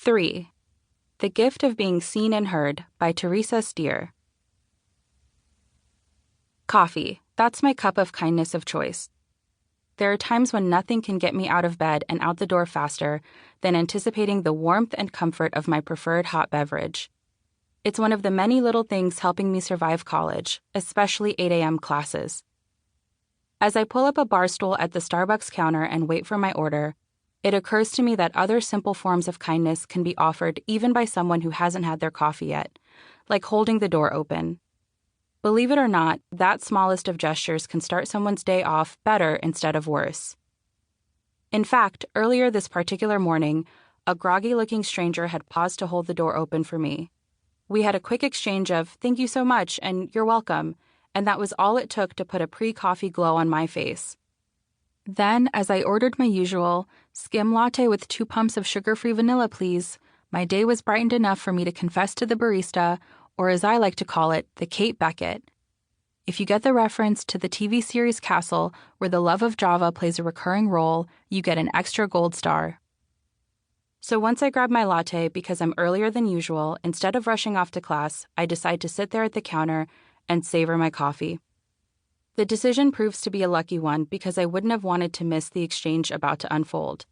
3. The Gift of Being Seen and Heard by Teresa Steer. Coffee. That's my cup of kindness of choice. There are times when nothing can get me out of bed and out the door faster than anticipating the warmth and comfort of my preferred hot beverage. It's one of the many little things helping me survive college, especially 8 a.m. classes. As I pull up a bar stool at the Starbucks counter and wait for my order, it occurs to me that other simple forms of kindness can be offered even by someone who hasn't had their coffee yet, like holding the door open. Believe it or not, that smallest of gestures can start someone's day off better instead of worse. In fact, earlier this particular morning, a groggy-looking stranger had paused to hold the door open for me. We had a quick exchange of, "Thank you so much," and "You're welcome," and that was all it took to put a pre-coffee glow on my face. Then, as I ordered my usual skim latte with 2 pumps of sugar-free vanilla, please, my day was brightened enough for me to confess to the barista, or as I like to call it, the Kate Beckett. If you get the reference to the TV series Castle, where the love of Java plays a recurring role, you get an extra gold star. So once I grab my latte, because I'm earlier than usual, instead of rushing off to class, I decide to sit there at the counter and savor my coffee. The decision proves to be a lucky one because I wouldn't have wanted to miss the exchange about to unfold.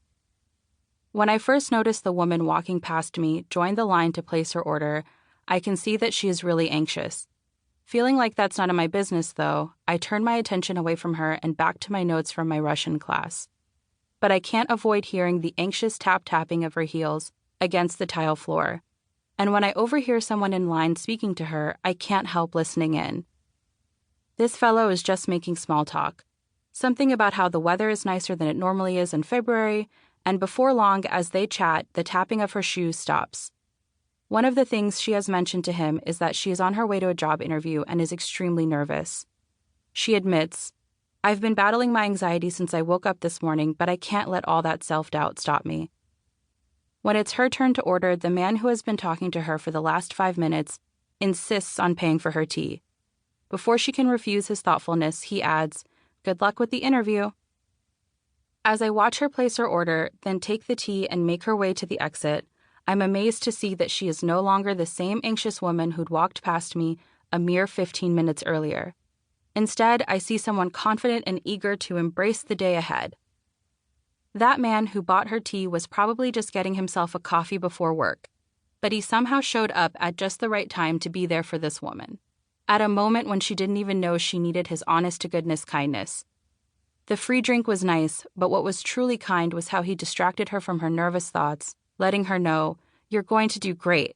When I first noticed the woman walking past me join the line to place her order, I can see that she is really anxious. Feeling like that's none of my business, though, I turn my attention away from her and back to my notes from my Russian class. But I can't avoid hearing the anxious tap-tapping of her heels against the tile floor. And when I overhear someone in line speaking to her, I can't help listening in. This fellow is just making small talk. Something about how the weather is nicer than it normally is in February, and before long, as they chat, the tapping of her shoes stops. One of the things she has mentioned to him is that she is on her way to a job interview and is extremely nervous. She admits, "I've been battling my anxiety since I woke up this morning, but I can't let all that self-doubt stop me." When it's her turn to order, the man who has been talking to her for the last 5 minutes insists on paying for her tea. Before she can refuse his thoughtfulness, he adds, "Good luck with the interview." As I watch her place her order, then take the tea and make her way to the exit, I'm amazed to see that she is no longer the same anxious woman who'd walked past me a mere 15 minutes earlier. Instead, I see someone confident and eager to embrace the day ahead. That man who bought her tea was probably just getting himself a coffee before work, but he somehow showed up at just the right time to be there for this woman, at a moment when she didn't even know she needed his honest-to-goodness kindness. The free drink was nice, but what was truly kind was how he distracted her from her nervous thoughts, letting her know, "You're going to do great."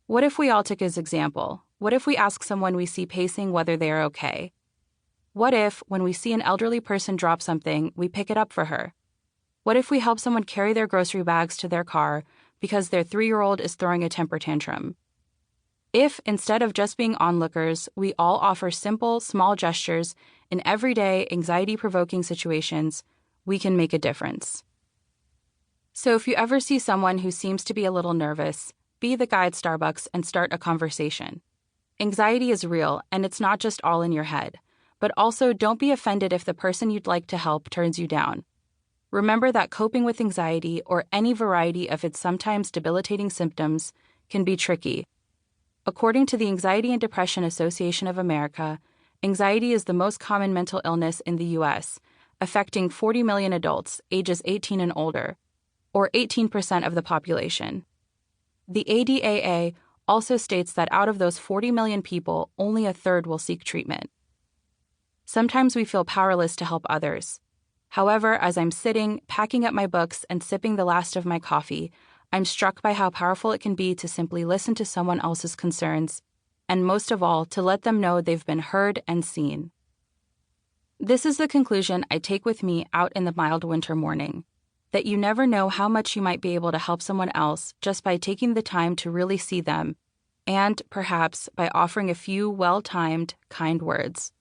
What if we all took his example? What if we ask someone we see pacing whether they are okay? What if, when we see an elderly person drop something, we pick it up for her? What if we help someone carry their grocery bags to their car because their 3-year-old is throwing a temper tantrum? If, instead of just being onlookers, we all offer simple, small gestures in everyday, anxiety-provoking situations, we can make a difference. So if you ever see someone who seems to be a little nervous, be the guy at Starbucks and start a conversation. Anxiety is real, and it's not just all in your head. But also, don't be offended if the person you'd like to help turns you down. Remember that coping with anxiety, or any variety of its sometimes debilitating symptoms, can be tricky. According to the Anxiety and Depression Association of America, anxiety is the most common mental illness in the U.S., affecting 40 million adults ages 18 and older, or 18% of the population. The ADAA also states that out of those 40 million people, only a third will seek treatment. Sometimes we feel powerless to help others. However, as I'm sitting, packing up my books, and sipping the last of my coffee, I'm struck by how powerful it can be to simply listen to someone else's concerns, and most of all, to let them know they've been heard and seen. This is the conclusion I take with me out in the mild winter morning, that you never know how much you might be able to help someone else just by taking the time to really see them, and, perhaps, by offering a few well-timed, kind words.